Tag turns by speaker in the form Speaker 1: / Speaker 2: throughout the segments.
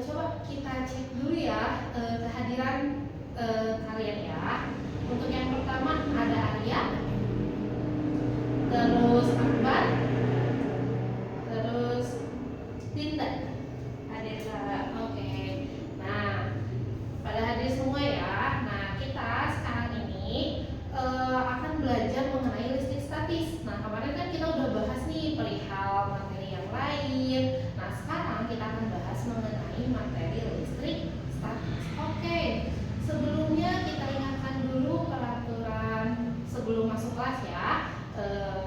Speaker 1: Coba kita cek dulu ya kehadiran kalian ya. Untuk yang pertama ada Arya, terus Akbar, terus Linda. Hadir Kak. Oke. Nah, pada hadir semua ya. Nah, kita sekarang ini akan belajar mengenai listrik statis. Nah, kemarin kan kita udah bahas nih perihal materi yang lain. Nah, sekarang kita akan bahas mengenai materi listrik statis. Oke. Sebelumnya kita ingatkan dulu peraturan sebelum masuk kelas ya.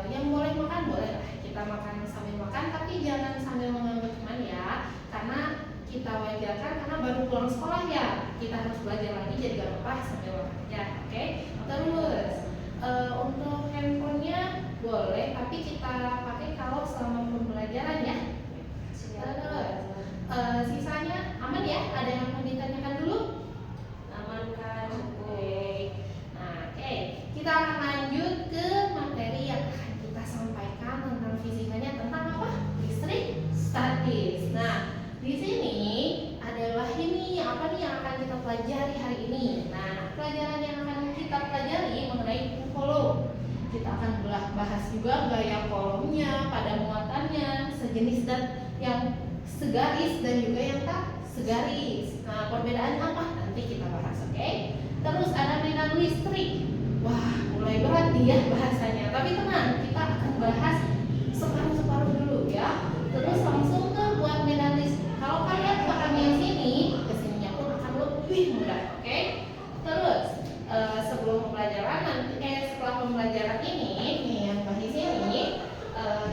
Speaker 1: Yang boleh makan boleh lah, kita makan sambil makan, tapi jangan sambil mengambil teman ya, karena kita wajarkan karena baru pulang sekolah ya, kita harus belajar lagi, jadi gak apa-apa sambil makan aja. Oke. Terus untuk handphonenya boleh, tapi kita pakai kalau selama pembelajaran ya. Terus sisanya aman ya? Ada yang mau ditanyakan dulu? Aman kan? Oke. Nah, oke. Kita akan lanjut ke materi yang akan kita sampaikan tentang fisikanya, tentang apa? Listrik statis. Nah, di sini adalah ini apa nih yang akan kita pelajari hari ini. Nah, pelajaran yang akan kita pelajari mengenai kolom. Kita akan bahas juga gaya kolomnya, pada muatannya, sejenis dan yang segaris dan juga yang tak segaris. Nah, perbedaan apa? Nanti kita bahas, oke? Terus ada medan listrik. Wah, mulai berat nih ya bahasanya. Tapi tenang, kita akan bahas separuh-separuh dulu ya. Terus langsung ke buat medan listrik. Kalau kalian paham yang sini, kesininya pun akan lebih mudah, oke? Terus sebelum pembelajaran setelah pembelajaran ini nih yang bahas ini,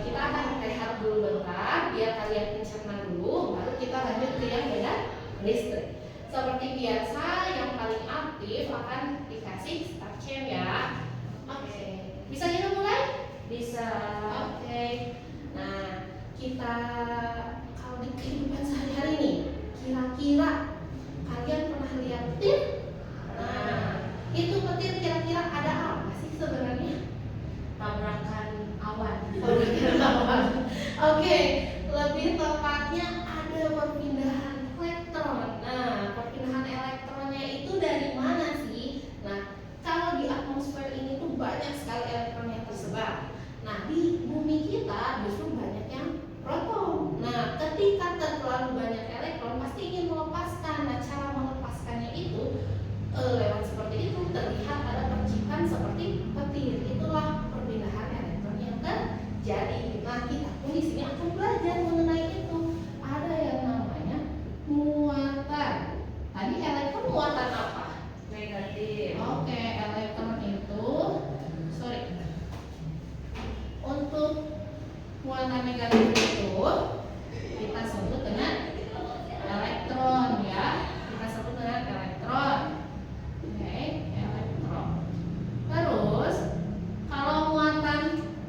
Speaker 1: kita akan rehat dulu bentar biar kalian mencerna dulu, baru kita lanjut ke yang medan listrik. Seperti biasa, yang paling aktif akan dikasih start jam ya. Oke. Bisa kita mulai? Bisa. Oke. Nah, kita kalau di kehidupan sehari-hari nih, kira-kira kalian pernah lihat petir? Nah, itu petir kira-kira ada apa sih sebenarnya? Tabrakan awan. Tabrakan awan. Oke, lebih tepatnya ada perpindahan elektron. Nah, perpindahan elektronnya itu dari mana sih? Nah, kalau di atmosfer ini tuh banyak sekali elektron yang tersebar. Nah, di bumi kita justru banyak yang proton. Nah, ketika terlalu banyak elektron pasti ingin melepaskan. Nah, cara melepaskannya itu lewat seperti itu, terlihat ada percikan seperti petir. Itulah perpindahan elektron yang terjadi. Nah, kita pun di sini akan belajar mengenai itu. Ada yang namanya muatan. Tadi elektron muatan apa? Negatif. Oke, elektron itu untuk muatan negatif itu kita sebut dengan elektron ya. Kita sebut dengan elektron. Oke, elektron. Terus kalau muatan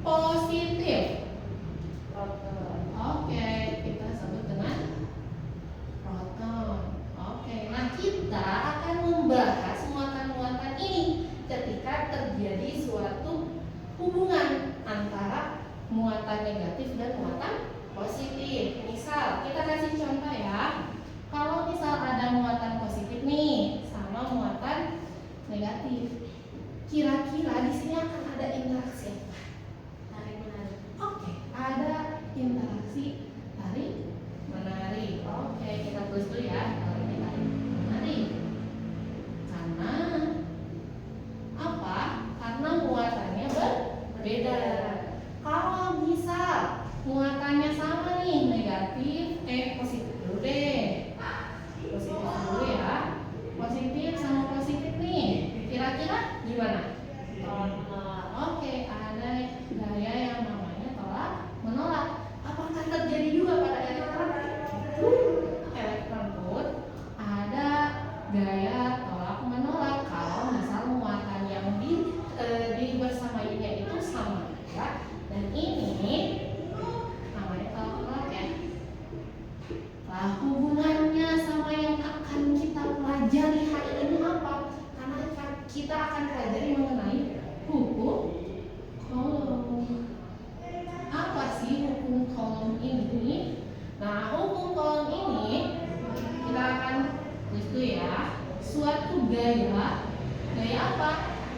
Speaker 1: positif, proton. Oke, kita sebut dengan proton. Oke, nah kita akan membahas muatan-muatan ini ketika terjadi suatu hubungan antara muatan negatif dan muatan positif. Misal, kita kasih contoh ya. Kalau misal ada muatan positif nih sama muatan negatif, kira-kira di sini akan ada interaksi apa? Tarik menarik. Oke, ada interaksi tarik menarik. Oke, kita tulis dulu ya. Tarik menarik. Karena apa? Karena muatannya berbeda. Kalau misal muatannya sama nih, negatif, positif dulu deh. Positif dulu ya. Positif sama positif nih. Kira-kira gimana? Oke, ada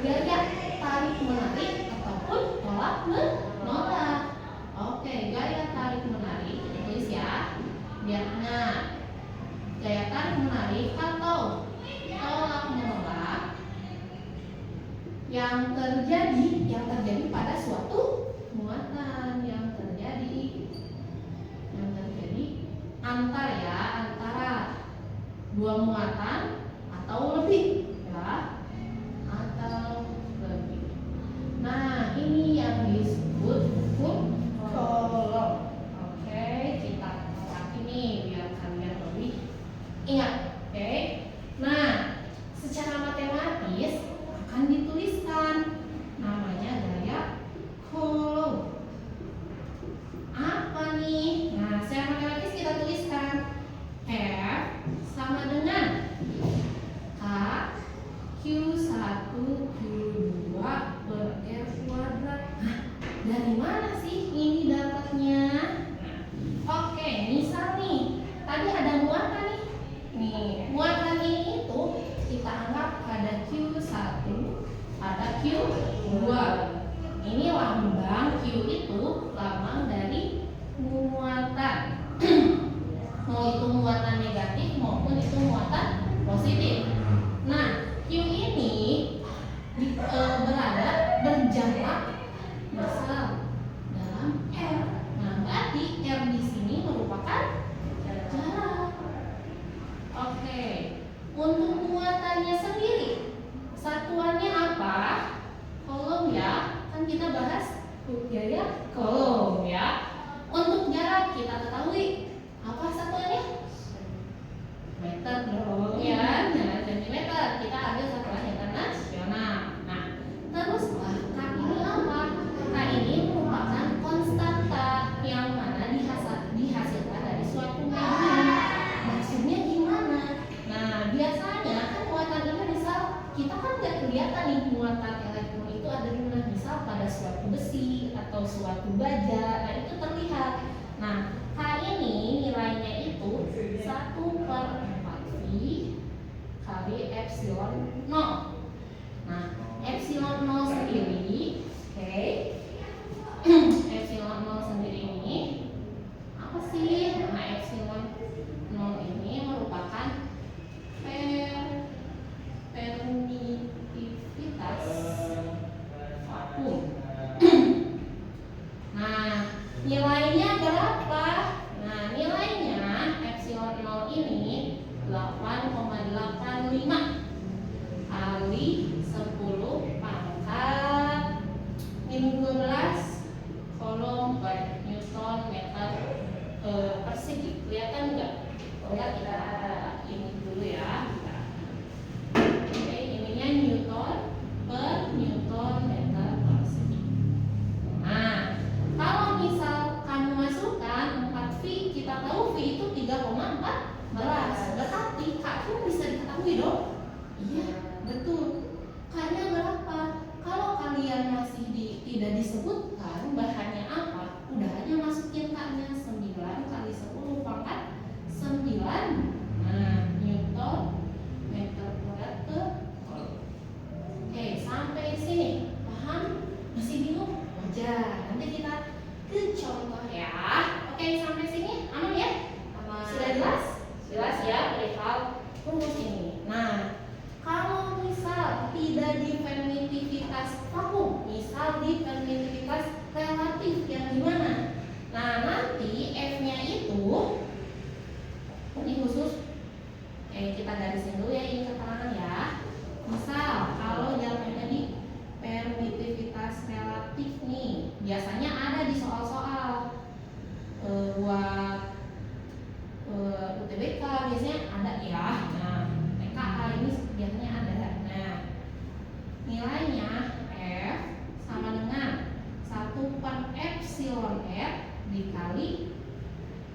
Speaker 1: gaya tarik menarik ataupun tolak menolak. Oke, gaya tarik menarik kita tulis ya. Nah, gaya tarik menarik atau tolak menolak yang terjadi pada suatu muatan yang terjadi antara dua muatan atau lebih ya, atau lebih. Nah, ini yang disebut hukum Coulomb. Oke, kita lagi nih biar kalian lebih ingat. Oke. Nah, secara matematis akan dituliskan namanya gaya Coulomb. Apa nih? Nah, secara matematis kita tuliskan F sama dengan K Q1 Q2 per R kuadrat. Nah, dari mana sih ini dapatnya? Oke, misal nih, tadi ada muatan nih. Nih, muatan ini itu kita anggap ada Q1, ada Q2. Ini lambang Q itu lambang dari muatan. Mau itu muatan negatif maupun itu muatan positif. Nah, Q ini berjarak misal dalam R. Nah, berarti R di sini merupakan jarak. Oke. Untuk muatannya sendiri, satuannya apa? Coulomb ya. Kan kita bahas gaya Coulomb ya. Untuk jarak kita ketahui apa satuannya? Meter dong ya. Nah, sentimeter kita ambil satuan internasional. Nah, teruslah K ini apa? K ini merupakan konstanta yang mana dihasilkan dari suatu medium. Maksudnya gimana? Nah, biasanya kan muatan ini misal kita kan nggak kelihatan nih muatan elektron itu ada di mana, misal pada suatu besi atau suatu baja. Nah, itu terlihat. Nah, K ini nilainya itu 1/4 V kali epsilon 0. Nah, epsilon 0 sendiri, oke. Epsilon 0 sendiri ini apa sih? Nah, epsilon 0 ini merupakan permitivitas vakum. Nah, nilainya berapa? Nah, nilainya epsilon 0 ini 8,85 kali 10 pangkat min 12 Coulomb per Newton meter persegi. Kelihatan nggak? Enggak, kita ini dulu ya. Oke, ininya Newton per Newton meter persegi. Nah, kalau misal kamu masukkan 4V, kita tahu V itu 3,14. Berarti K pun bisa diketahui dong. Iya, betul. K-nya berapa? Kalau kalian masih tidak disebutkan bahannya apa, udah aja masukin K-nya 9 kali 10 pangkat 9. Nah, Newton meter kuadrat ke Coulomb. Oke, sampai sini paham? Masih bingung? Wajar. Nanti kita ke contoh ya. Oke, sampai sini aman ya? Aman. Sudah jelas? Jelas ya perihal rumus ini. Nah, kalau misal tidak di permitivitas vakum, misal di permitivitas relatif yang gimana? Nah, nanti F-nya itu ini khusus kita garisin dulu ya, ini keterangan ya. Misal kalau jawabannya di permitivitas relatif nih, biasanya ada di soal-soal buat UTBK biasanya ada ya. Nah, TKA ini biasanya ada. Nah, nilainya F sama dengan 1/epsilon R dikali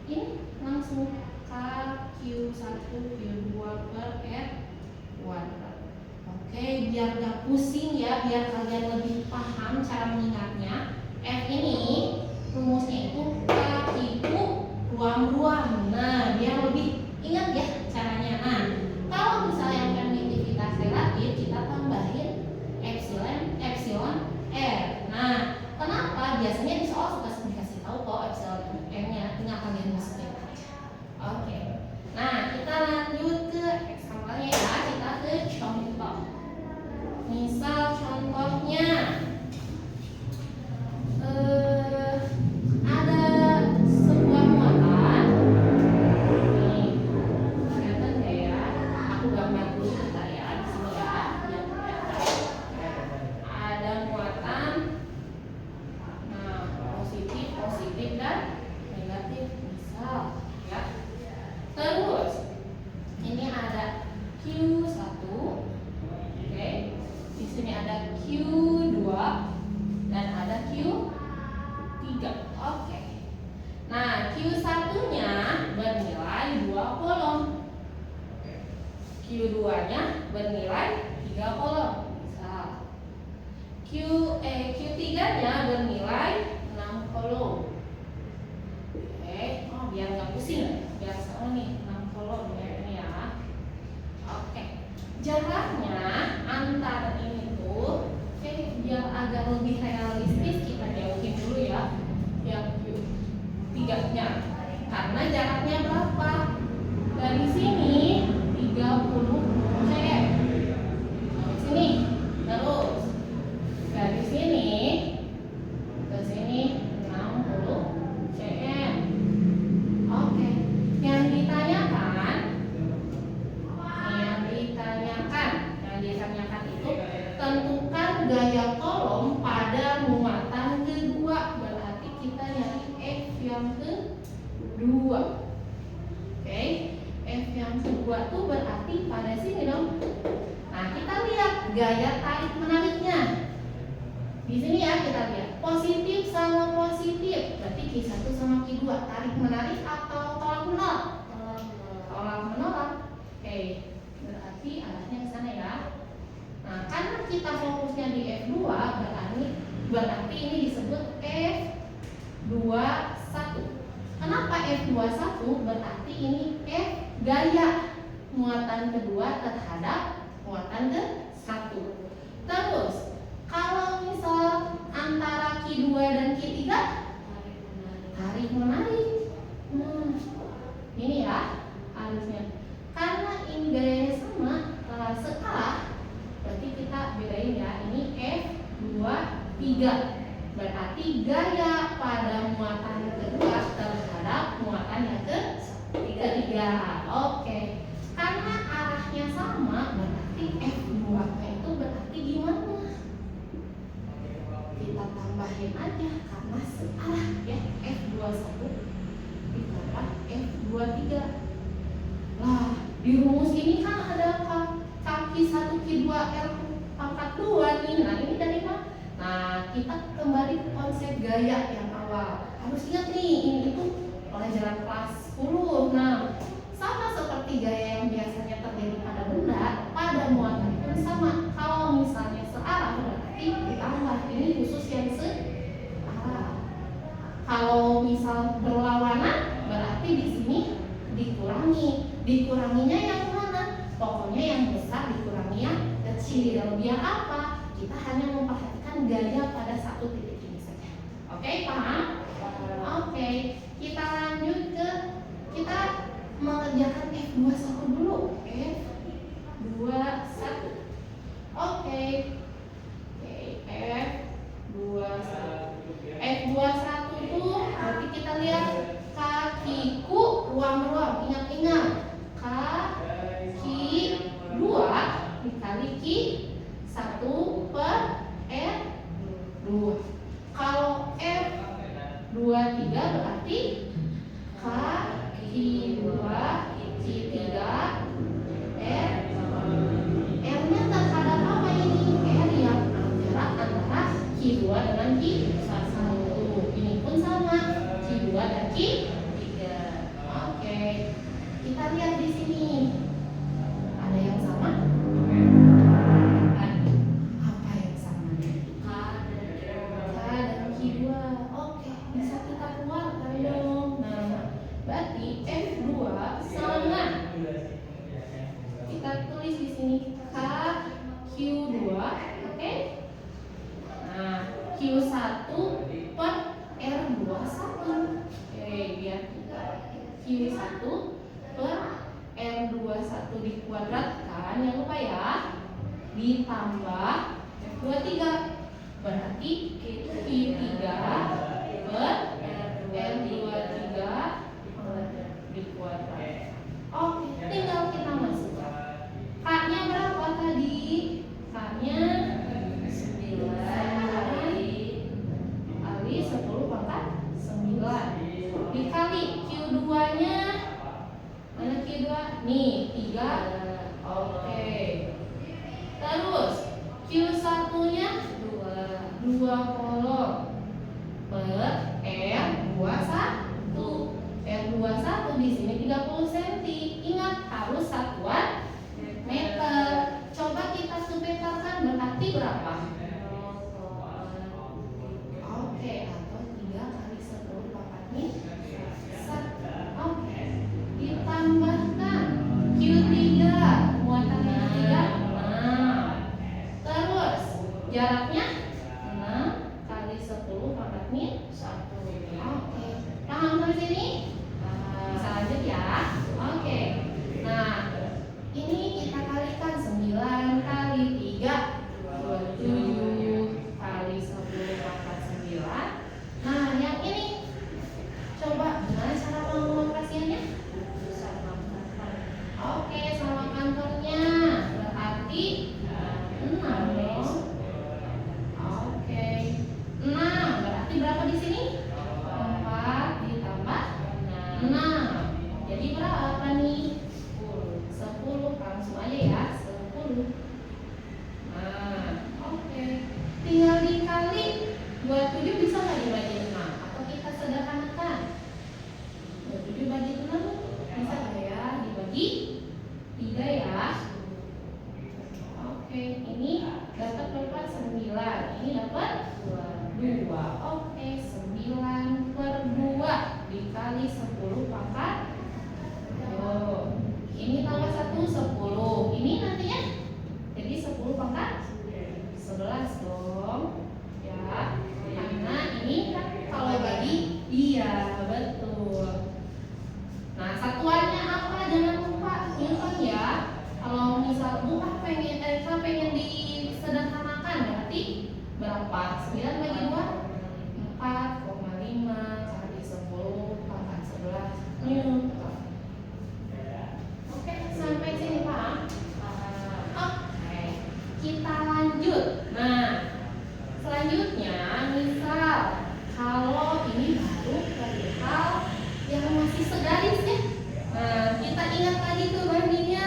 Speaker 1: ini langsung K Q1 Q2 per R kuadrat. Oke, biar gak pusing ya, biar kalian lebih paham cara mengingatnya. F ini rumusnya itu K Q ruam-ruam. Nah, biar lebih ingat ya caranya. Nah, kalau misalnya permitivitas relatif, kita tambahin epsilon Q2-nya bernilai 3 kolom. Misal Q3-nya bernilai 6 kolom. Oke, biar nggak pusing, biar sama nih 6 kolom ya ini ya. Oke, jaraknya antar ini tuh, biar agak lebih realistis kita jauhin dulu ya, yang Q3-nya. Karena jaraknya berapa? Dari sini 30 cm. Sini, terus dari sini ke sini 60 cm. Oke, yang ditanyakan itu tentukan gaya kolom pada muatan kedua. Berarti kita nyari F yang kedua. Oke, F yang kedua tuh berarti pada sini dong. Nah, kita lihat gaya tarik menariknya. Di sini ya kita lihat positif sama positif. Berarti Q1 sama Q2 tarik menarik atau tolak menolak? Tolak menolak. Oke, berarti arahnya ke sana ya. Nah, karena kita fokusnya di F2 berarti ini disebut F21. Kenapa F21? Berarti ini F gaya muatan kedua terhadap muatan ke-1. Terus kalau misal antara Q2 dan Q3 tarik menarik. Ini ya harusnya. Karena ini gayanya sama, searah, berarti kita bedain ya. Ini F23. Berarti gaya pada muatan kedua terhadap muatan yang ketiga. Oke. Karena arahnya sama, berarti F2 itu berarti gimana? Kita tambahin aja karena searah ya, F21 ditambah F23. Lah, di rumus ini kan ada kaki 1 Q2 R pangkat 2 nih. Nah, ini dari mana? Nah, kita kembali ke konsep gaya yang awal. Harus ingat nih, ini itu pelajaran kelas 10. Nah, sama seperti gaya yang biasanya terjadi pada benda, pada muatan pun sama. Kalau misalnya searah berarti ditambah. Ini khusus yang searah. Kalau misal berlawanan berarti di sini dikurangi. Dikuranginya yang mana? Pokoknya yang besar dikurangi yang kecil. Biar apa? Kita hanya memperhatikan gaya pada satu titik ini saja. Oke, paham? Oke, kita lanjut ke kita mengerjakan F21 dulu. F21. Oke, F21 itu berarti kita lihat kakiku ruang-ruang. Ingat-ingat. Kaki 2 dikali Q1 per R2. Kalau F23 berarti kaki 2 Q3 R. R-nya terhadap apa ini? R yang jarak antara Q2 dengan Q1. Ini pun sama, Q2 dan Q3. Oke. Kita lihat di sini. Ada yang sama? Apa yang sama? K dan Q2. Oke, bisa kita keluarkan dong. Nah, berarti F2 sama. Kita tulis di sini K Q2, oke? Nah, Q1 per R21. Oke, biar kita Q1 per R21 dikuadratkan, jangan lupa ya, ditambah F23 berarti Q3 per R23 dikuadratkan. Oke, tinggal kita masukkan. K-nya berapa tadi? K-nya 9 kali 10 pangkat 9 dikali Q2-nya. Mana Q2? Nih, 3. Oke. Terus Q1-nya 2 kolom per R21. R21 di sini 30 cm. Ingat harus satuan berapa? Oke, atau 3 kali 10 pangkat min 1. Oke, ditambahkan Q3 muatan yang ketiga 6. Terus jaraknya 6 kali 10 pangkat min 1. Oke, paham sampai sini? Bisa lanjut ya. Oke, nah ini kita kalikan 9 kali 3 27 kali 10 pangkat 9. Nah yang ini coba gimana cara pengoperasiannya? Oke, sama kantornya berarti 6 dong. Oke, 6 berarti berapa di sini? 4 ditambah 6. Jadi berapa nih? 10. Langsung aja ya, 10. Nah, oke. Tinggal dikali 27 bisa nggak dibagi 6? Atau kita sederhanakan? 27 bagi 6 bisa nggak ya? Dibagi 3 ya. Oke, ini dapat berapa? 9. Ini dapat 2. Oke, 9 per 2 dikali 10 pangkat. Ini tambah 1 10. Ini nantinya jadi 10 pangkat 11 dong. Ya, karena ini kan kalau bagi iya betul. Nah, satuannya apa? Jangan lupa Newton ya. Kalau misal pengen disederhanakan berarti berapa? 9 bagi 2 4,5 kali 10 pangkat 11 Newton. Oke, sampai sini paham? Oke, kita lanjut. Nah, selanjutnya misal kalau ini baru perihal yang masih segaris ya. Nah, kita ingat lagi tuh bandingnya.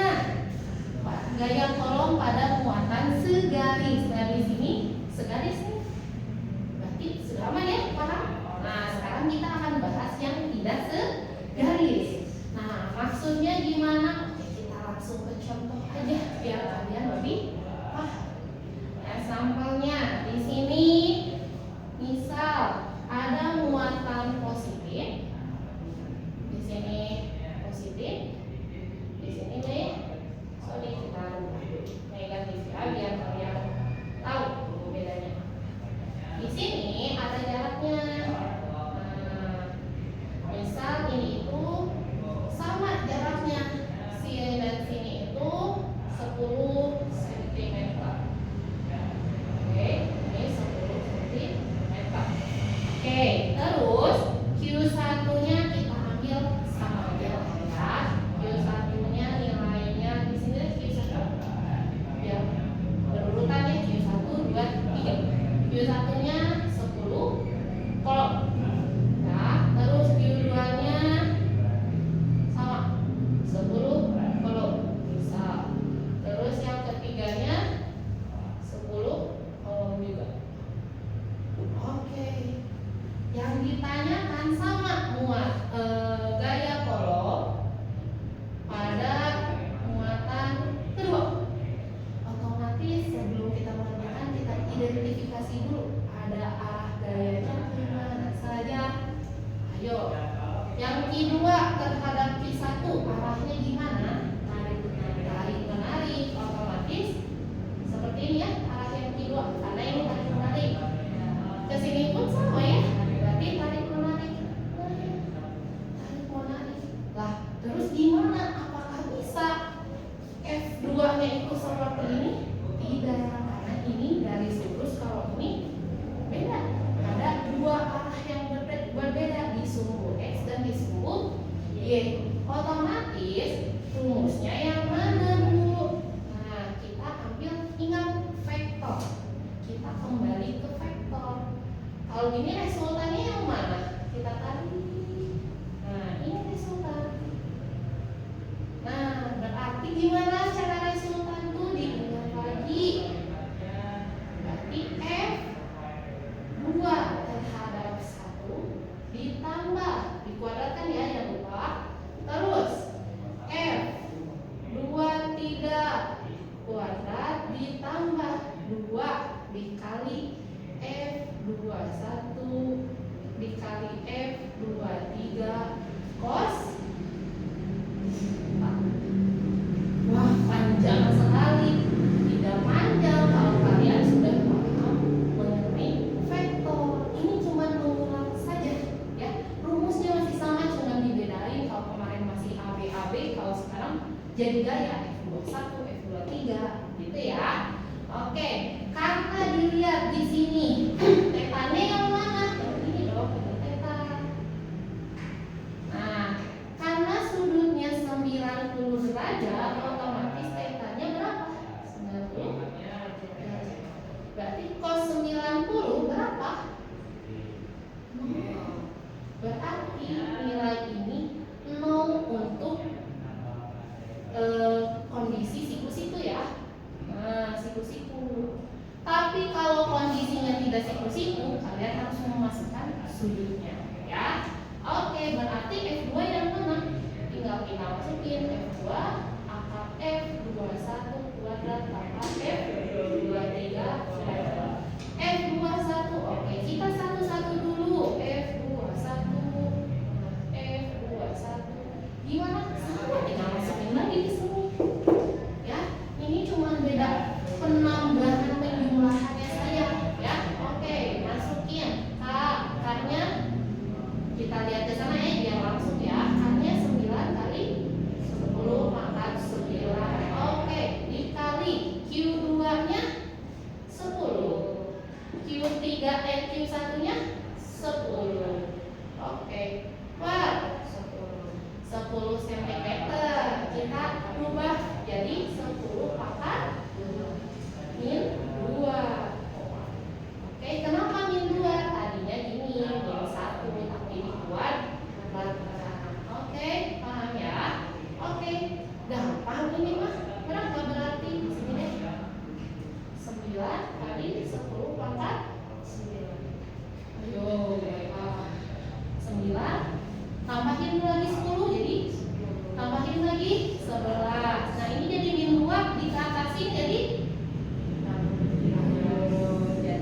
Speaker 1: Gaya kolom pada muatan segaris. Nah, di sini segaris nih. Berarti sudah aman ya, paham? Nah, sekarang kita akan bahas yang tidak segaris. Nah, maksudnya gimana? Oke, kita langsung ke contoh aja biar kalian lebih paham. Nah, sampelnya di sini misal ada muatan positif. Di sini positif. Di sini nih, sorry kita negatif ya biar kalian tahu bedanya. Di sini ada jaraknya. Nah, misal ini itu sama jaraknya. Sini dan sini itu 10 cm. Oke, ini 10 cm. Oke, terus Q1-nya kita ambil sama aja ya. Q1-nya nilainya di sini Q1 ya. Berurutan ya Q1 2 3. Q1-nya 10 kolom. Nah, terus Q2-nya sama 10 kolom. Bisa. Terus yang ketiganya 10 kolom juga. Oke. Yang ditanyakan sama gaya kolom pada muatan kedua. Otomatis sebelum kita mengerjakan kita identifikasi dulu ada arah gayanya kemana saja. Ayo, yang kedua terhadap Q1 arahnya gimana? Tarik menarik otomatis seperti ini ya arah yang kedua karena ini tarik menarik. Kesini pun sama ya. Berarti tarik menarik. Lah, terus gimana? Apakah bisa F2-nya itu seperti ini? Tidak, karena ini garis lurus. Kalau ini beda. Ada dua arah yang berbeda di sumbu X dan di sumbu Y. Otomatis rumusnya yang mana Bu? Nah, kita ambil ingat vektor. Kita kembali ke vektor. Kalau ini resultannya yang mana? Kita tarik. Nah, ini resultan. Nah, berarti gimana cara resultan tuh diingat lagi? Berarti F2 terhadap 1 ditambah dikuadratkan ya, jangan lupa. Terus F23 kuadrat ditambah 2 F23 cos 4. Wah, panjang sekali. Tidak panjang kalau kalian sudah paham mengenai vektor. Ini cuma mengulang saja ya. Rumusnya masih sama, cuma dibedain. Kalau kemarin masih AB, kalau sekarang jadi gaya F21, F23 gitu ya. Oke, karena dilihat di sini tetanya yang mana? Ini dong, teta. Nah, karena sudutnya 90 derajat, otomatis tetanya berapa? 90 derajat. Berarti cos 90 berapa? Berarti nilai ini 0 untuk kondisi siku-siku ya. Nah, siku-siku. Tapi kalau kondisinya tidak siku-siku, kalian harus memasukkan sudutnya ya. Oke, berarti F2 yang mana? Tinggal kita masukin F2 akar F21 kuadrat tambah F23 kuadrat. F21, oke, kita satu-satu dulu. F21 gimana? Sama, tinggal masukin lagi di sini ya. Ini cuma beda penambahan penjumlahannya saja ya. Oke, masukin akarnya. Kita lihat ke sana ya, biar langsung ya. Akarnya 9 kali 10 pangkat 9. Oke, dikali Q2-nya 10. Q1-nya 10. Oke. Wah, 10 cm. Kita ubah jadi 10 pangkat min 2. Oke, kenapa min 2? Tadinya gini, min 1 tapi dibuat bulatkan. Oke, paham ya? Oke, gampang ini mah. Berapa berarti? Sini deh. 9 kali 10 pangkat 9. Ayo, berapa? 9 tambahin lagi 10, jadi tambahin lagi 11. Nah, ini jadi min 2 diatasin jadi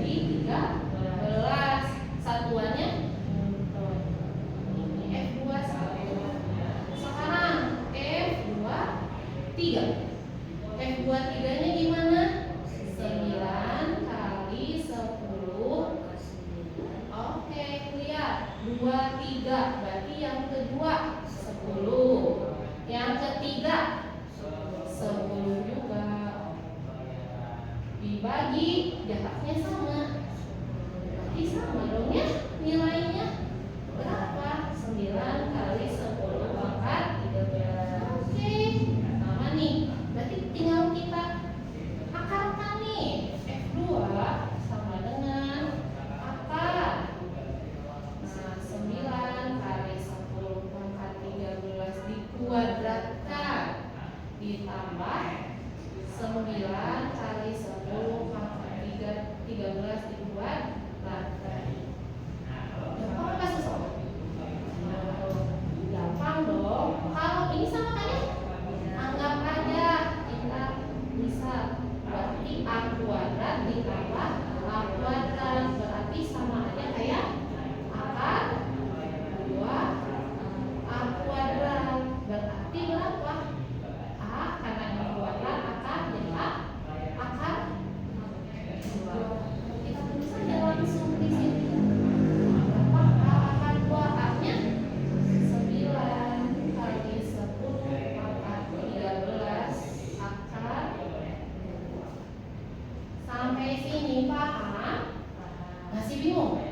Speaker 1: 13. Satuannya ini F21. Sekarang F23. F23-nya gimana? 9 kali 10. Oke, lihat 23. Berarti yang kedua 10. Yang ketiga 10 juga. Dibagi jaraknya sama. Berarti sama dong ya nilainya. Berapa? 9 kali 10 pangkat 13. Oke, sama nih. Berarti tinggal kita akarkan nih. F2 sama dengan akar. Nah, 9 kali 10 pangkat 13 dikuadratkan ditambah 9 kali 10 pangkat 13 dikuadratkan. Gampang apa susah? Gampang dong. Kalau ini sama kan ya? Anggap aja kita bisa. Berarti A kuadrat ditambah A kuadrat. Berarti sama aja kayak akar 2 A kuadrat. Berarti berapa? A karena ini kuadrat, akar jadi A akar 2. Kita tulis saja langsung di sini. Berapa A akar 2? A-nya 9 kali 10 pangkat 13 akar 2. Sampai sini paham? Masih bingung?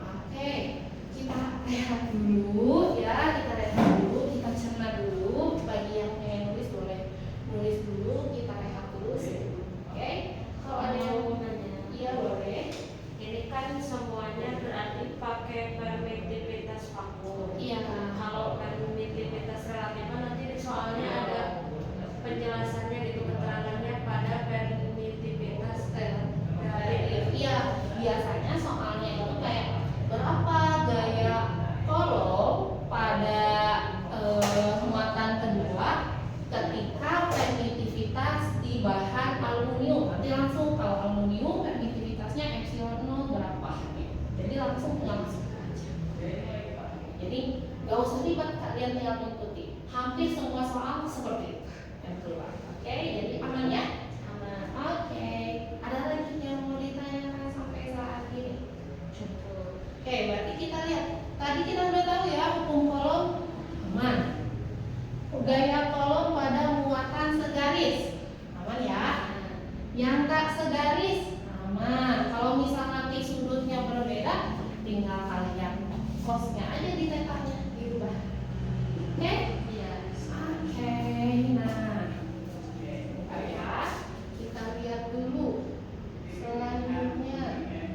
Speaker 1: Oke, kita lihat dulu ya, kita cerna dulu. Bagi yang pengen nulis boleh nulis dulu, kita rehat dulu sih. Oke, kalau ada yang mau nanya, iya boleh.
Speaker 2: Ini kan semuanya berarti pakai permitivitas vakum.
Speaker 1: Iya.
Speaker 2: Kalau permitivitas relatif nanti soalnya ada penjelasannya gitu, keterangannya pada permitivitas relatif.
Speaker 1: Iya, biasanya soalnya itu kayak berapa gaya kolom pada muatan kedua ketika permitivitas di bahan aluminium. Nanti langsung kalau aluminium permitivitasnya epsilon 0 berapa. Jadi langsung masuk aja. Jadi gak usah ribet, kalian tinggal mengikuti. Hampir semua soal seperti itu yang keluar. Oke, jadi aman ya? Aman. Oke. Ada lagi yang mau ditanyakan sampai saat ini? Cukup. Oke, berarti kita lihat. Tadi kita udah tahu ya hukum kolom aman. Gaya kolom pada muatan segaris aman ya. Yang tak segaris aman. Kalau misal nanti sudutnya berbeda, tinggal kalian cosnya aja di tetanya dirubah. Oke?
Speaker 2: Iya.
Speaker 1: Oke. Nah, bentar ya. Kita lihat dulu selanjutnya.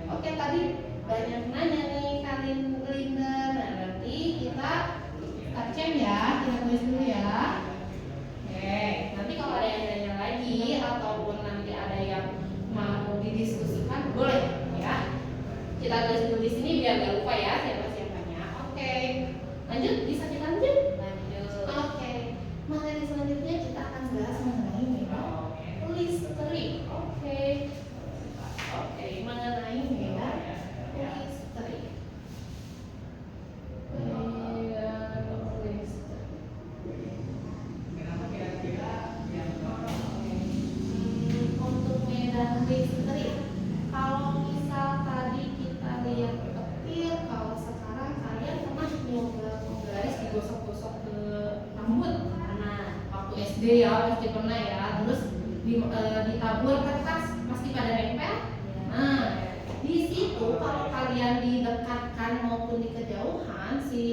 Speaker 1: Oke, tadi banyak nanya nih Kalin Linda. Nah, nanti kita cem ya, kita tulis dulu ya. Oke, nanti kalau ada yang nanya lagi ataupun nanti ada yang mau didiskusikan boleh ya. Kita tulis dulu di sini biar gak lupa ya siapa-siapanya. Oke, lanjut, bisa kita lanjut?
Speaker 2: Lanjut.
Speaker 1: Oke, materi selanjutnya kita akan bahas mengenai medan listrik. Oke, mengenai medan listrik. Untuk medan listrik, kalau misal tadi kita lihat petir, kalau sekarang kalian pernah nyoba menggaris digosok-gosok ke rambut?
Speaker 2: Pernah.
Speaker 1: Waktu SD ya, pasti pernah ya. Terus ditabur kertas, pasti pada nempel. Nah, di situ kalau kalian didekatkan maupun di kejauhan, si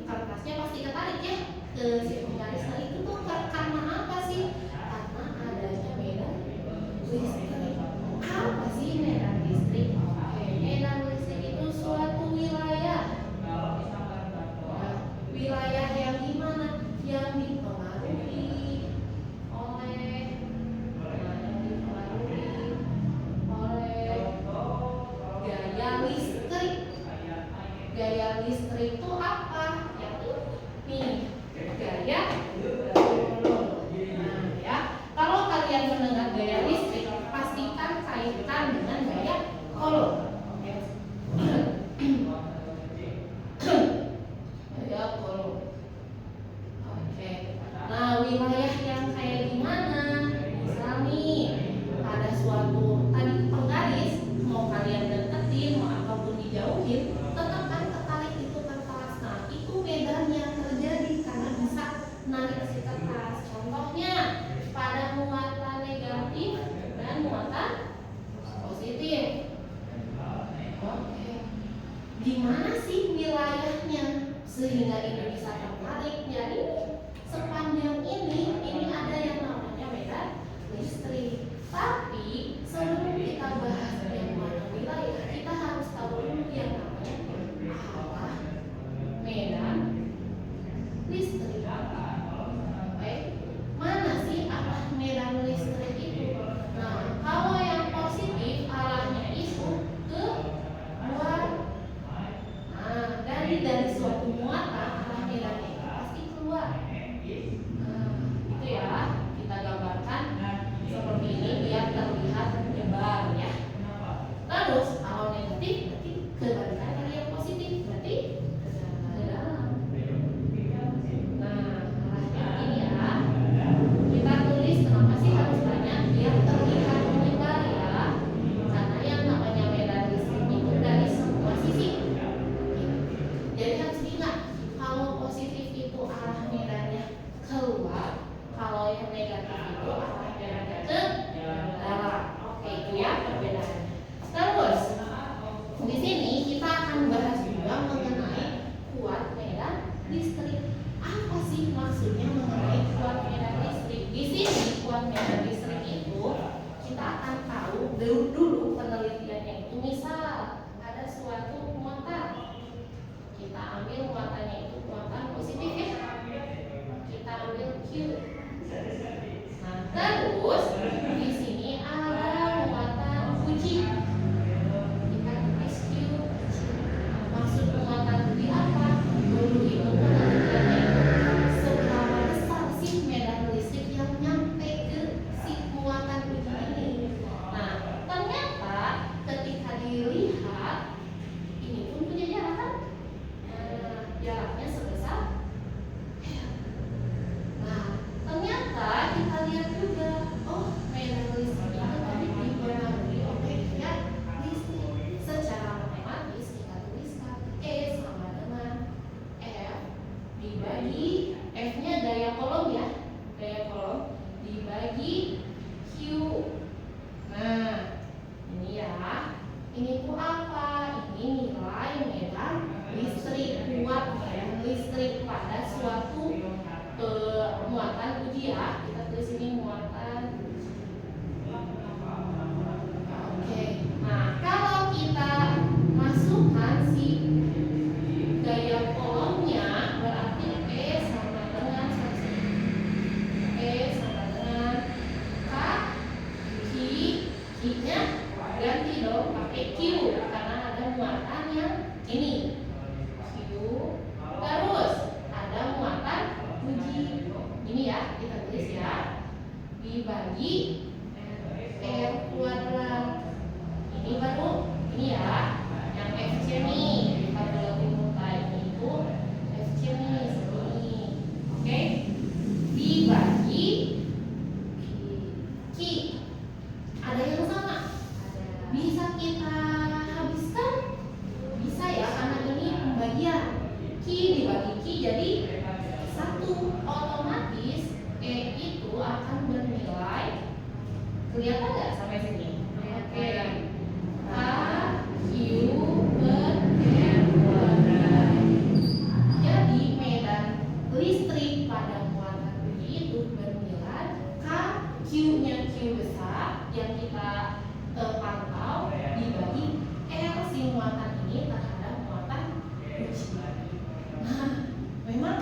Speaker 1: kertasnya pasti ketarik ya ke si penggaris. Nah, itu tuh karena apa sih? Karena adanya medan listrik. Apa sih medan listrik? Oke, medan listrik itu suatu wilayah. Wilayah yang gimana? Yang dipengaruhi oleh gaya listrik. Gaya listrik itu apa? Yaitu nih, gaya kolom. Nah, ya. Kalau kalian mendengar gaya listrik, pastikan kaitkan dengan gaya kolom. Gaya kolom. Oke. Nah, wilayah yang kayak gimana? Misal nih, ada suatu tadi penggaris, mau kalian deketin, mau apapun dijauhin, tetap kan ketarik itu kertas. Nah, itu medan yang terjadi karena bisa narik si kertas. Contohnya pada muatan negatif dan muatan positif. Oke. Gimana sih wilayahnya sehingga ini bisa tertarik? Jadi sepanjang ini ada yang namanya medan listrik. Tapi sebelum kita bahas yang mana wilayah, kita harus tahu dulu yang namanya arah medan listrik. Oke, mana sih arah medan listrik itu? Nah, kalau yang positif arahnya itu ke luar. Nah, dari suatu muatan arah medannya itu pasti keluar. Nah, itu ya, kita gambarkan seperti ini biar terlihat menyebar ya. Terus kalau negatif berarti kebalikan dari yang positif, berarti ke dalam. Nah, arahnya ini ya. Kita tulis kenapa sih harus banyak biar terlihat menyebar ya. Karena yang namanya medan listrik itu dari semua sisi. Jadi harus diingat, kalau positif itu arah medannya keluar, kalau yang negatif itu arah medannya ke dalam. Oke, itu ya perbedaannya. Terus di sini kita akan bahas juga mengenai kuat medan listrik. Apa sih maksudnya mengenai kuat medan listrik? Di sini kuat medan listrik itu kita akan tahu dulu penelitiannya itu. Misal ada suatu muatan, kita ambil muatannya itu muatan positif ya. Kita ambil Q. Nah, terus di sini ada muatan uji. Kita tulis Q. Maksud muatan uji apa? Dulu itu penelitiannya itu seberapa besar sih medan listrik yang nyampe ke si muatan uji ini. Nah, ternyata ketika dilihat ini pun punya jarak kan? dibagi R kuadrat. Ini baru ini ya, yang FC nih kita buatin muka ini itu FC nih segini. Oke, dibagi Q. Ada yang sama? Bisa kita habiskan? Bisa ya, karena ini pembagian. Q dibagi Q jadi 1. Otomatis E itu akan bernilai, kelihatan nggak sampai sini? Oke, K Q per R kuadrat. Jadi medan listrik pada muatan Q itu bernilai K Q-nya Q besar yang kita pantau dibagi R si muatan ini terhadap muatan uji. Nah, memang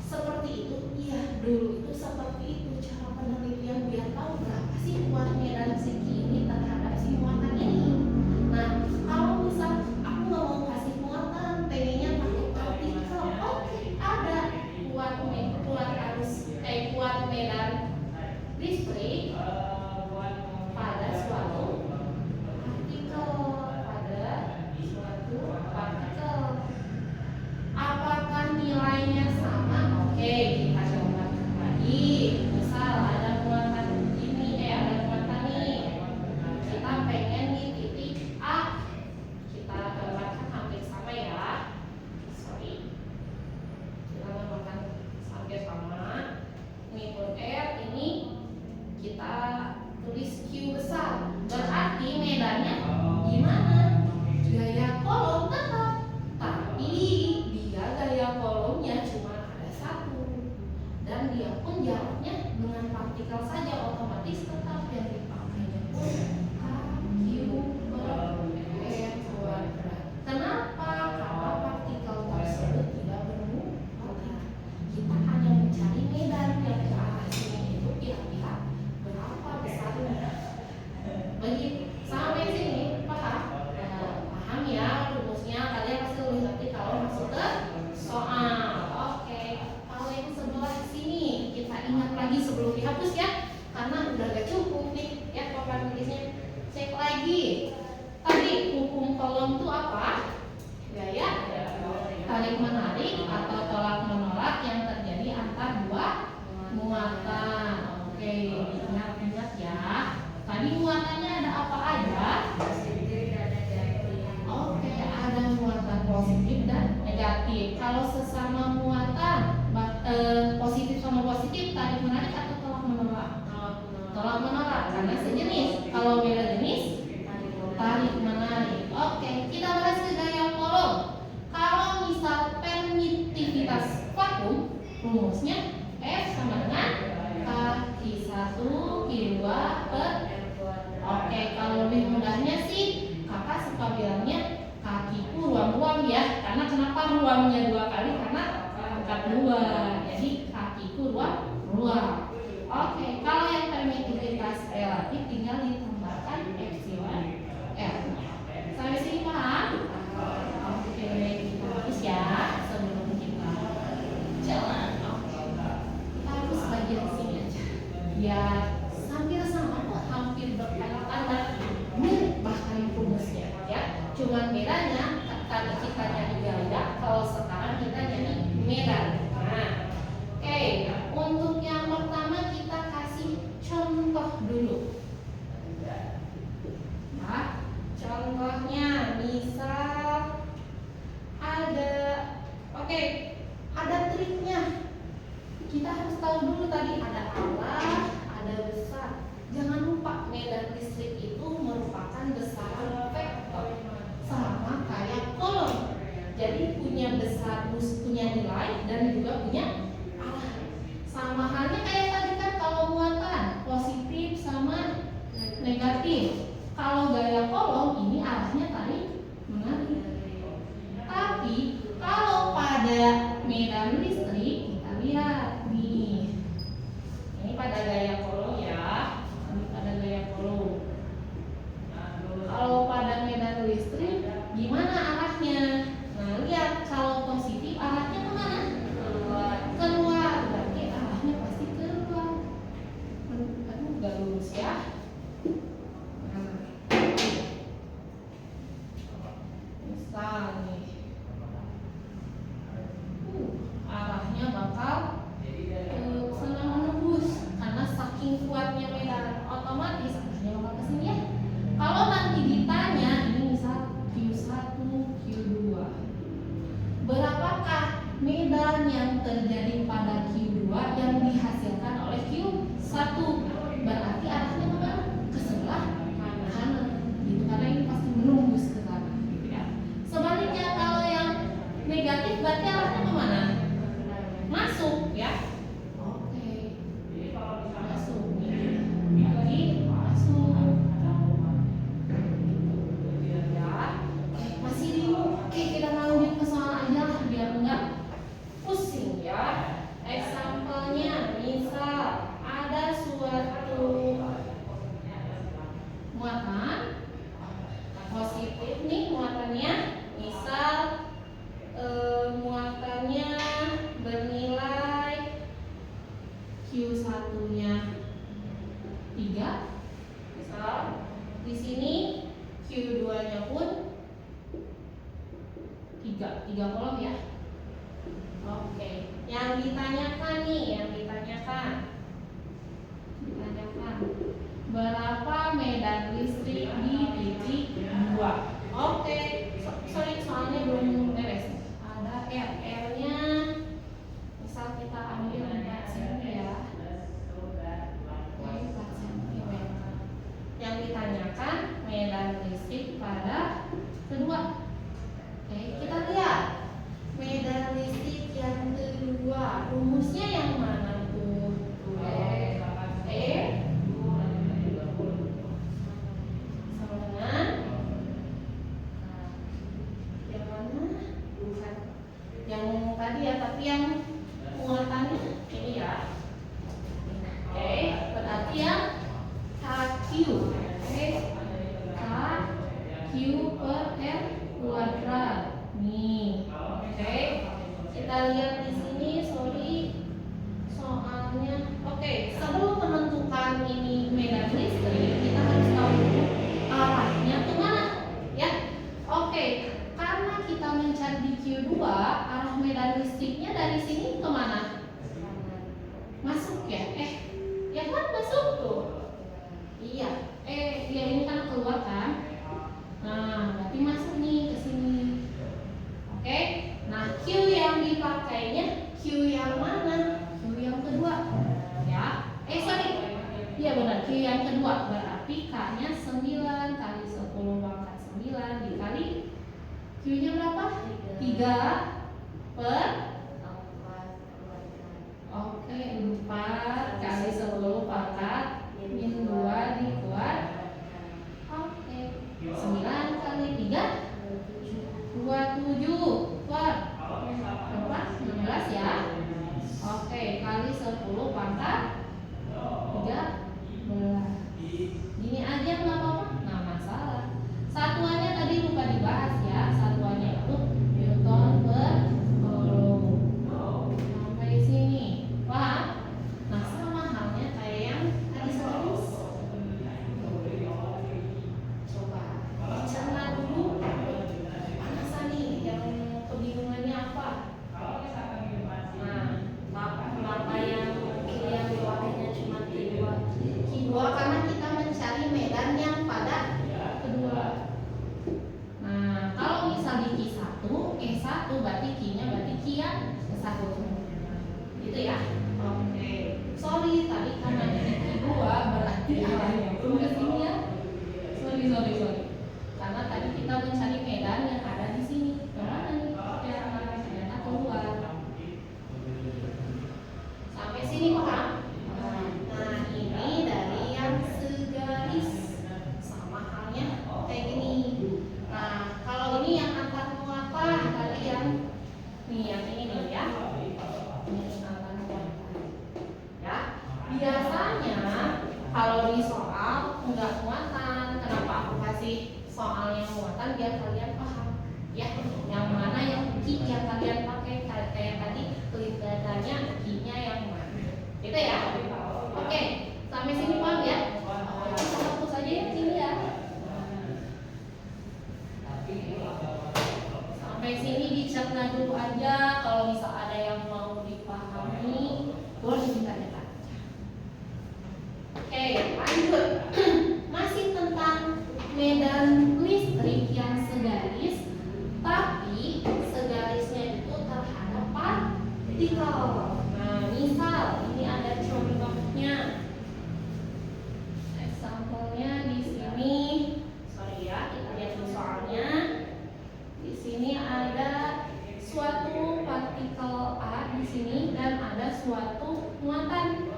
Speaker 1: seperti itu. Iya, dulu itu seperti itu cara penelitian biar tahu berapa sih kuat medan si Q ini terhadap si muatan ini. Nah, kalau misal aku nggak mau kasih muatan, T-nya pakai partikel, oke, ada kuat medan listrik pada suatu partikel. Apakah nilainya sama? Oke, kita coba lagi. Misal ada muatan ini, ada muatan ini. Kita pengen di titik A. Kita gambarkan hampir sama ya. Sorry. Kita gambarkan hampir sama. Ini pun R, ini kita tulis Q besar. Berarti medannya gimana? Gaya kolom tetap, tapi dia gaya kolomnya cuma ada 1 dan dia pun jaraknya dengan partikel saja, otomatis tetap yang dipakainya pun Q per R kuadrat. Kenapa? Karena partikel tersebut tidak bermuatan. Kita hanya mencari medan yang ke arah sini itu kira-kira berapa besarnya. Begitu. Sampai sini paham? Paham ya rumusnya, kalian pasti lebih ngerti kalau masuk ke soal. Oke, kalau yang sebelah sini kita ingat lagi sebelum dihapus ya, karena udah gak cukup nih ya papan tulisnya. Cek lagi. Tadi hukum kolom itu apa? Gaya tarik menarik atau tolak menolak yang terjadi antar dua muatan. Oke, ingat-ingat ya. Tadi muatannya ada apa aja? Oke, ada muatan positif dan negatif. Kalau sesama muatan positif sama positif, tarik menarik atau tolak menolak? Tolak menolak karena sejenis. Kalau beda jenis, tarik menarik. Oke, kita bahas ke gaya kolom. Kalau misal permitivitas vakum, rumusnya F sama dengan K1 Q2 per. Oke, kalau lebih mudahnya sih kakak suka bilangnya kakiku ruam-ruam ya. Karena kenapa ruamnya 2 kali? Karena angkat 2. Jadi kakiku ruam-ruam. Oke, kalau yang permitivitas relatif tinggal ditambahkan epsilon R. Sampai sini paham? Oke, kita hapus ya sebelum kita jalan. Kita hapus bagian sini aja. Ya, hampir sama kok, hampir berkaitan mirip bahkan rumusnya ya. Cuman bedanya tadi kita nyari gaya, kalau sekarang kita nyari medan. Nah, oke, untuk yang pertama kita kasih contoh dulu. Nah, contohnya misal ada, oke, ada triknya. Kita harus tahu dulu tadi ada alat, ada besar. Jangan lupa medan listrik itu merupakan besaran vektor sama kayak kolom. Jadi punya besar, punya nilai dan juga punya arah. Sama halnya kayak tadi kan kalau muatan positif sama negatif. Kalau gaya kolom ini arahnya tarik menarik. Tapi kalau pada medan listrik kita lihat nih. Ini pada gaya kolom ya. Ini pada gaya kolom. Kalau pada medan listrik gimana arahnya? Nah, lihat kalau positif arahnya kemana? Keluar. Berarti arahnya pasti ke Tegak lurus ya. Nah, misal nih, arahnya bakal sana menembus karena saking kuatnya medan, otomatis arahnya bakal ke sini ya. Kalau nanti ditanya ini misal Q1, Q2, berapakah medan yang terjadi pada Q2 yang dihasilkan oleh Q1? Berarti arahnya kemana? Ke sebelah kanan gitu, karena ini pasti menembus ke sana gitu ya. Sebaliknya kalau yang negatif berarti arahnya kemana? Masuk ya. Oke, masuk nih, berarti masuk ya. Masih bingung? Oke, kita lanjut ke soal aja lah biar enggak pusing ya. Example-nya misal ada suatu muatan positif nih muatannya, misal muatannya bernilai Q1-nya 3, misal di sini Q2-nya pun 3 kolom ya. Oke, yang ditanyakan berapa medan listrik di titik 2? Oke, sorry soalnya belum beres. Ada R-nya, misal kita ambil 4 cm ya. Oke, 4 cm. Yang ditanyakan medan listrik pada kedua. Oke, kita lihat medan listrik yang kedua, rumusnya yang mana tuh? E sama dengan yang mana? Bukan yang tadi ya, tapi yang muatannya ini ya. Oke, berarti yang KQ. Oke, KQ per R kuadrat. Nih, oke. Kita lihat di sini, sorry soalnya. Oke, sebelum menentukan ini medan listrik, kita harus tahu dulu arahnya kemana, ya. Oke, karena kita mencari di Q2, arah medan listriknya dari sini kemana? Masuk ya? Ya kan masuk tuh. Iya. Ya ini kan keluar kan? Nah, berarti masuk nih ke sini. Oke, nah Q yang dipakainya Q yang mana? Q yang kedua ya. Sorry, iya benar, Q yang kedua. Berarti K-nya 9 kali 10 pangkat 9 dikali Q-nya berapa? 3 per oke 4 kali 10 pangkat min 2 dikuat. Oke, 9 kali 3 27 per berapa? 16 ya. Oke, kali 10 pangkat 13. Gini aja nggak apa-apa, nggak masalah. Satuannya tadi lupa dibahas ya. Satuannya itu Newton per coulomb. Sampai sini, paham? Nah, sama halnya kayak yang tadi series. Coba dicerna dulu. Mana nih yang kebingungannya apa? Nah, kenapa yang dipakainya cuma Q2 karena kita mencari medan yang pada kedua. Nah, kalau misal di Q1, E1 berarti Q-nya berarti Q yang ke-1. Gitu ya. Oke. Sorry, tadi karena ini Q2 berarti arahnya pun ke sini ya. Sorry. Karena tadi kita mencari medan yang ada di sini. Kemana nih? Ya, ternyata keluar. Sampai sini paham? Nah, ini dari yang segaris. Sama halnya kayak gini. Nah, kalau ini yang antar muatan tadi yang ini nih ya. Ini antar muatan. Ya. Biasanya kalau di soal enggak muatan, kenapa aku kasih soalnya muatan biar kalian paham. Ya, yang mana yang Q yang kalian pakai kayak tadi kelihatannya Q-nya yang mana. Gitu ya. Oke, Sampai sini paham ya? Kita hapus aja ya sini ya. Sampai sini dicerna dulu aja. Kalau misal ada yang mau dipahami, boleh ditanyakan. Oke, lanjut. Masih tentang medan listrik yang segaris, tapi segarisnya itu terhadap partikel. Nah, misal ini ada contohnya. Example-nya di sini. Sorry ya, kita lihat dulu soalnya. Di sini ada suatu partikel A di sini dan ada suatu muatan.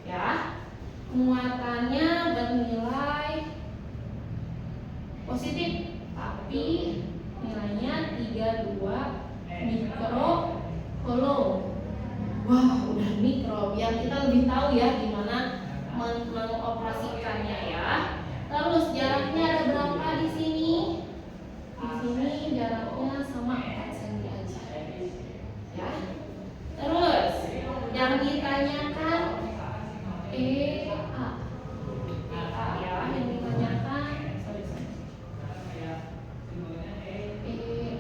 Speaker 1: Ya. Muatannya bernilai positif, tapi nilainya 32 mikrocoulomb. Wah, udah mikro, biar kita lebih tahu ya gimana mengoperasikannya ya. Terus jaraknya ada berapa di sini? Di sini jaraknya sama 4 cm aja. Ya. Terus yang ditanyakan EA ya, yang ditanyakan EA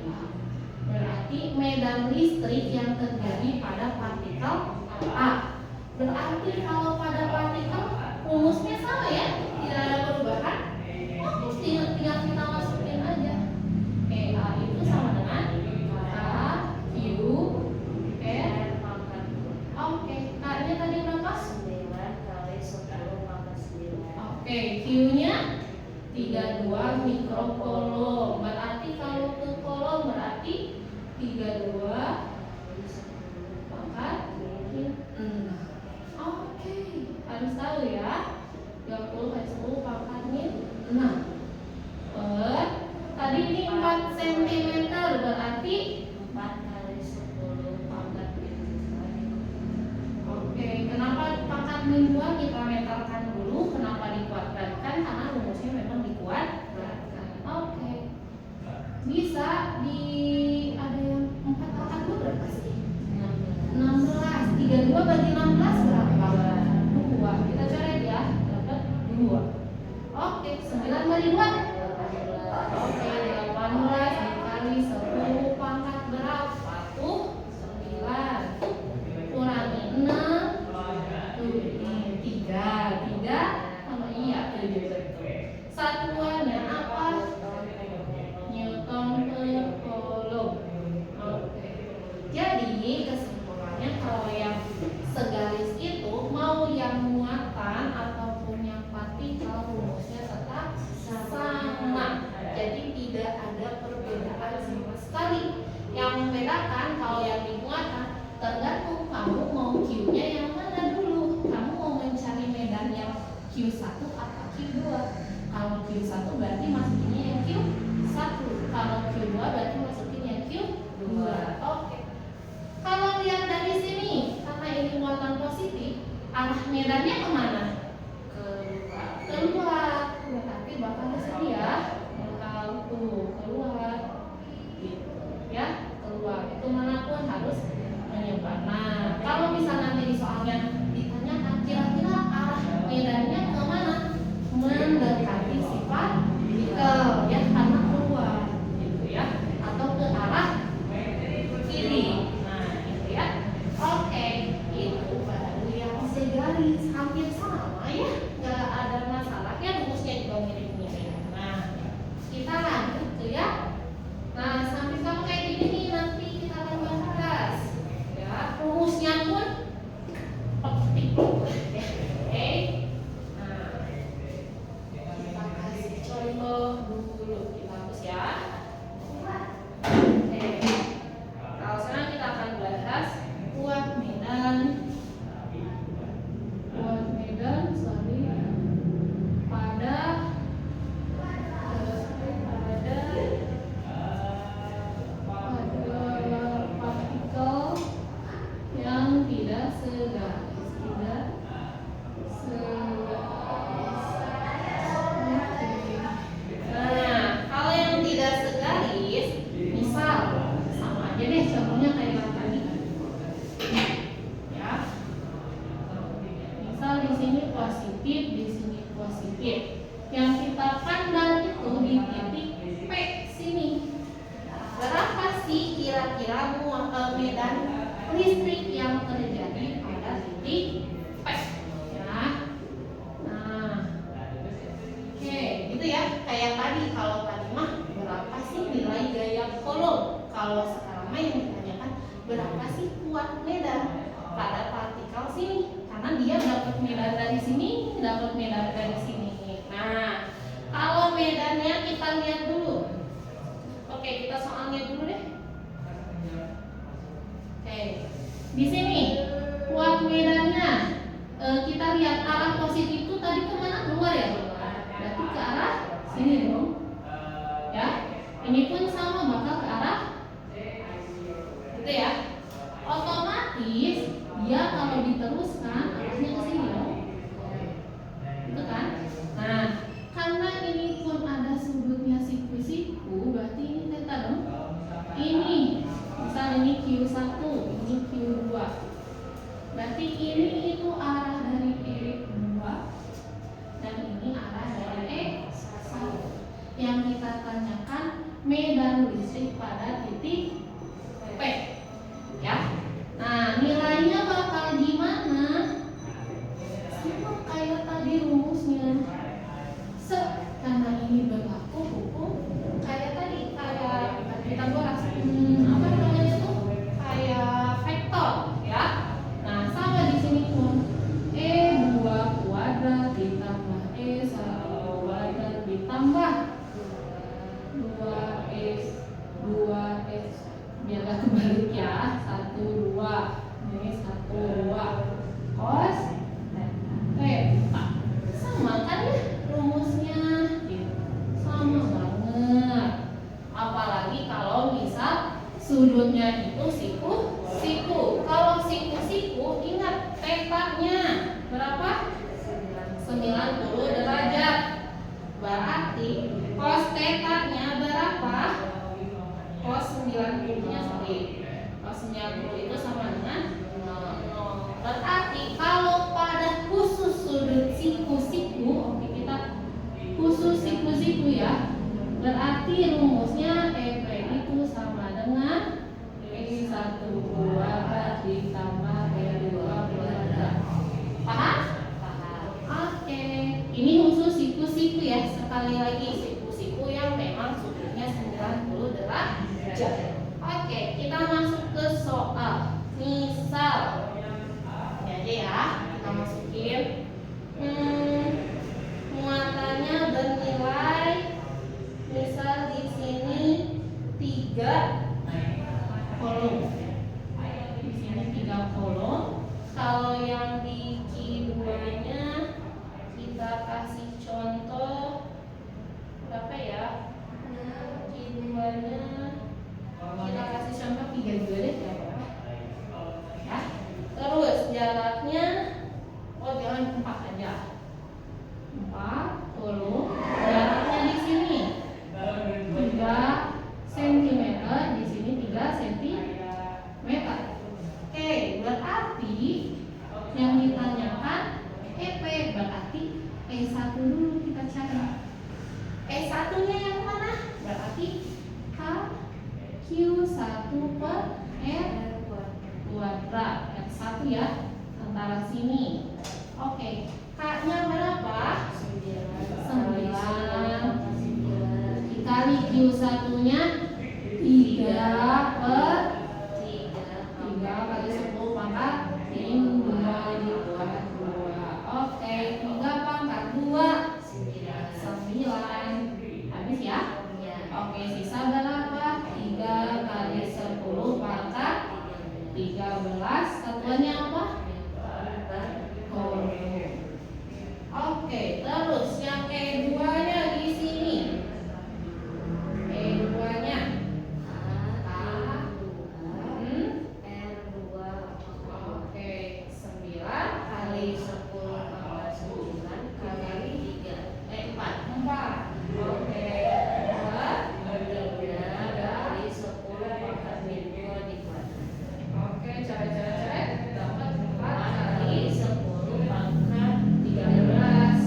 Speaker 1: berarti medan listrik yang terjadi pada partikel A. Berarti kalau pada partikel rumusnya sama ya, tidak ada perubahan. Oh, tinggal kita masukin aja. EA itu sama dengan A Q R. Oke, K-nya tadi berapa?
Speaker 2: 9 kali 10 pangkat 9.
Speaker 1: Oke, Q-nya 32 mikrocoulomb. Berarti kalau ke coulomb berarti 32 pangkat 6. Oke, harus tahu ya. 30 kali 10 pangkatnya 6. Tadi ini 4 cm berarti
Speaker 2: 4 kali 10 pangkat 7.
Speaker 1: oke, kenapa pangkat min 2 kita meterkan dulu? Kenapa dikuadratkan? Karena rumusnya memang dikuadratkan. Oke. Bisa di ada yang 4 pangkat 2 berapa sih? 16. 32 bagi 16 berapa? 2. Kita coret ya. Dapat 2. Oke, 9 bagi 2. Oke, 18 dikali 10 pangkat berapa tuh? 9. Kurangi 6. 3 sama iya 7 betul. Satuannya apa? Newton per coulomb. Oke. Jadi kesimpulannya kalau yang segaris itu mau yang muatan ataupun yang partikel rumusnya tetap sama. Jadi tidak ada perbedaan sama sekali. Yang membedakan kalau yang di muatan tergantung kamu mau Q-nya yang mana dulu. Kamu mau mencari medan yang Q1 atau Q2. Kalau Q1 berarti masukinnya yang Q1. Kalau Q2 berarti masukinnya yang Q2. Oke. Kalau lihat dari sini, karena ini muatan positif, arah medannya kemana? Keluar. Berarti bakal ke sini ya. Bakal tuh keluar. Gitu. Ya, keluar. Itu manapun harus menyebar. Nah, kalau bisa nanti di soalnya ditanyakan kira-kira arah medannya kemana? Mendekati si partikel ya, karena keluar gitu ya, atau ke arah kiri. Nah, gitu ya. Oke, itu baru yang segaris hampir sama. kayak tadi, kalau tadi mah berapa sih nilai gaya kolom? Kalau sekarang mah yang ditanyakan berapa sih kuat medan pada partikel sini? Karena dia dapat medan dari sini, dapat medan dari sini. Nah, kalau medannya kita lihat dulu. Oke, kita soalnya dulu deh. Oke, di sini kuat medannya. Kita lihat arah positif itu tadi kemana? Keluar ya? Berarti ke arah sini dong. Ya, ini pun sama bakal ke arah gitu ya. Otomatis dia kalau diteruskan arahnya ke sini dong. Gitu kan? Nah, karena ini pun ada sudutnya siku-siku, berarti ini theta dong. Ini misal ini Q1, ini Q2. Berarti ini itu arah dari E2 dan ini arah dari E1. Yang kita tanyakan medan listrik pada titik P. Ya. Nah, nilainya bakal gimana? Sama kayak tadi rumusnya. Karena ini berlaku hukum kayak tadi, kayak Pythagoras. Apa namanya tuh? Kayak vektor, ya. Nah, sama di sini pun E2 kuadrat ditambah E1 kuadrat ditambah 2S biar gak kebalik ya, 1 2 ini 1 2 cos theta. Sama kan ya rumusnya, sama banget. Apalagi kalau misal sudutnya itu siku. Kalau siku ingat theta-nya berapa? 90 derajat. Berarti cos theta-nya berapa? Cos 90-nya cos 90 itu sama dengan 0. Berarti kalau pada khusus sudut siku-siku, oke kita khusus siku-siku ya. Berarti rumusnya EP itu sama dengan E1 kuadrat ditambah E2 kuadrat. Paham? Paham. Oke. Ini khusus siku-siku ya. Sekali lagi siku-siku yang memang sudutnya 90 derajat. Oke, kita masuk ke soal. Misal aja ya, kita masukin muatannya bernilai, misal di sini 3 kolom. Di sini 3 kolom. Kalau yang di Q2-nya kita kasih contoh berapa ya? Q2-nya kita kasih contoh 3 juga deh, ya. Terus jaraknya, jangan 4 aja. 4 kolom. Jaraknya di sini 3 cm, di sini 3 cm. Oke, berarti yang ditanyakan EP, berarti E1 dulu kita cari. E1-nya yang mana? Berarti K Q1 per R kuadrat. R1 ya, antara sini. Oke, K-nya berapa? 9 dikali Q1-nya 3 per 3 kali 10 pangkat 2 dikuadrat 2. Oke, 3 pangkat 2 9. Habis ya? Oke, sisa berapa? 3 kali 10 pangkat 13. Satuannya apa? Kolom. Oke, terus yang E2-nya di sini. E2-nya oke, 9 kali 10 pangkat 9 kali 4. Oke, 4. Oke, coret dapat 4 kali 10 pangkat 13.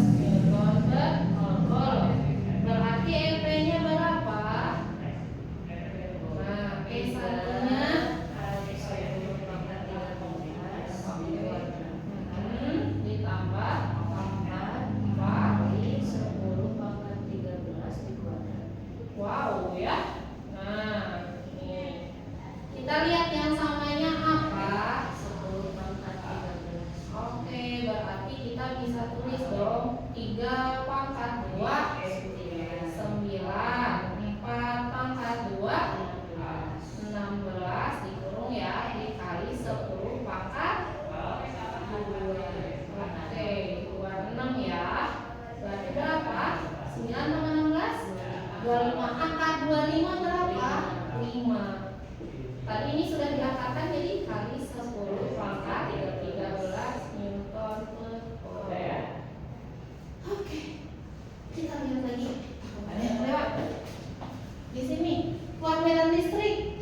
Speaker 1: 3 pangkat 2 9. 4 pangkat 2 16 dikurung ya, dikali 10 pangkat 2. Oke, 26 ya. Berarti berapa? 9 tambah 16 25. Angka 25 berapa? 5. Tadi ini sudah diangkatkan, jadi kali 10 pangkat 13 Newton per volt. Oke, kita lihat lagi. Ada yang lewat di sini. Keluar medan listrik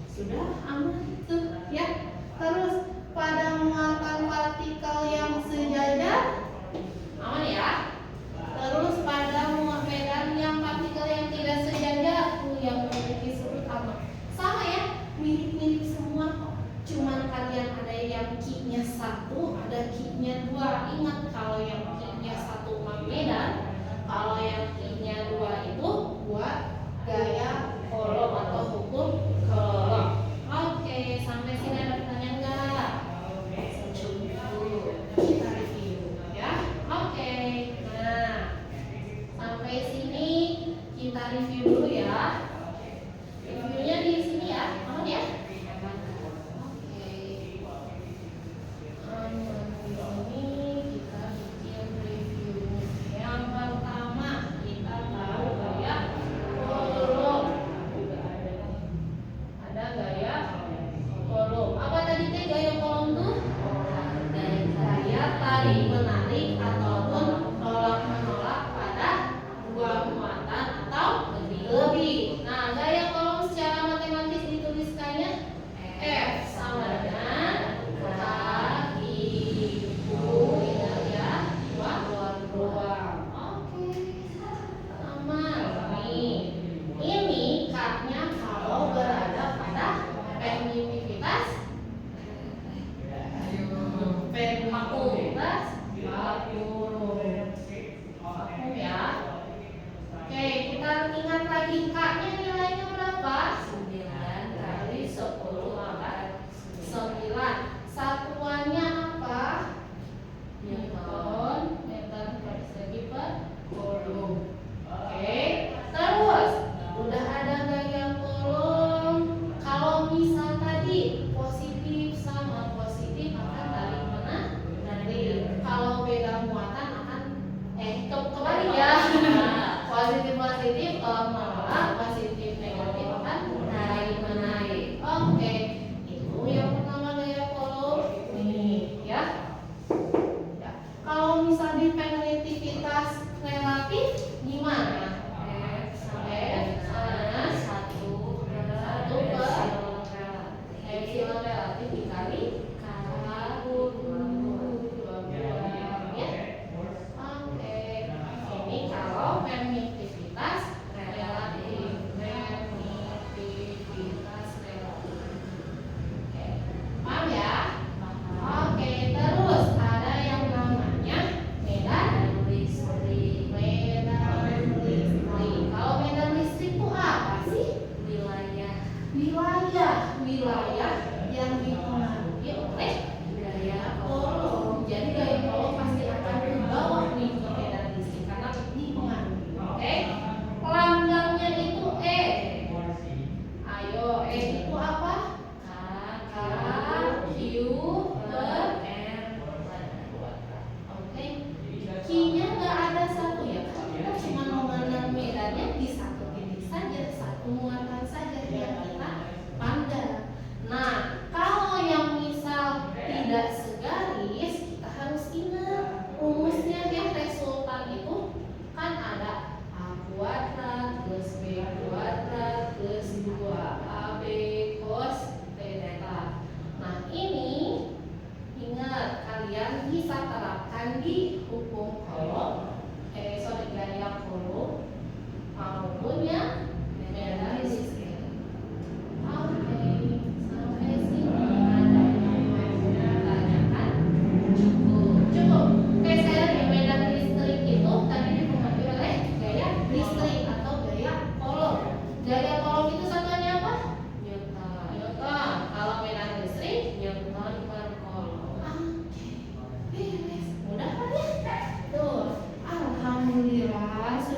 Speaker 1: sudah aman tuh ya. Terus pada muatan partikel yang sejajar aman ya. Terus pada medan yang partikel yang tidak sejajar yang memiliki sudut aman. Sama ya, mirip-mirip semua kok. Cuman kalian ada yang Q-nya 1, ada Q-nya 2. Ingat kalau yang Q-nya 1 medan, kalau yang Q-nya 2 itu buat gaya Coulomb atau hukum Coulomb.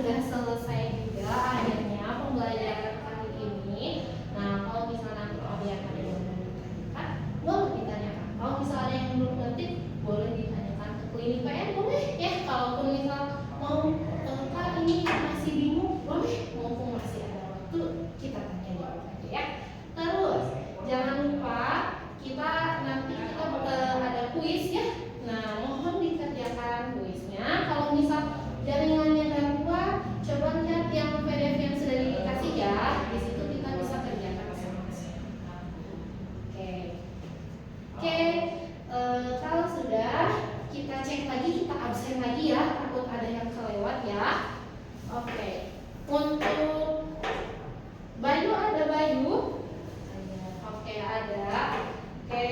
Speaker 1: sudah selesai juga akhirnya pembelajaran kali ini. Nah, kalau misalnya ada yang ditanyakan, boleh ditanyakan. Kalau misalnya ada yang belum ngerti, boleh ditanyakan ke klinik PN, boleh ya. Kalaupun misal mau Kak ini masih bingung, boleh. Mumpung masih ada waktu, kita tanya jawab aja ya. Terus jangan lupa kita nanti kita ada kuis ya. Nah, mohon dikerjakan kuisnya. Kalau misal jaringannya gangguan, coba lihat yang PDF yang sudah dikasih ya. Di situ kita bisa kerjakan masing-masing. Oke. Kalau sudah, kita cek lagi, kita absen lagi ya. Takut ada yang kelewat ya. Oke. Untuk Bayu, ada Bayu? Oke, ada. Oke.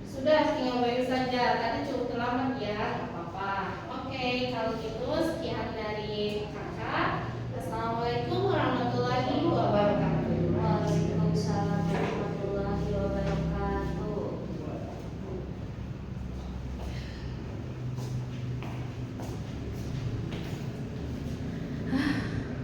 Speaker 1: Sudah, tinggal Bayu saja. Tadi cukup terlambat ya, nggak apa-apa. Oke, kalau gitu sekian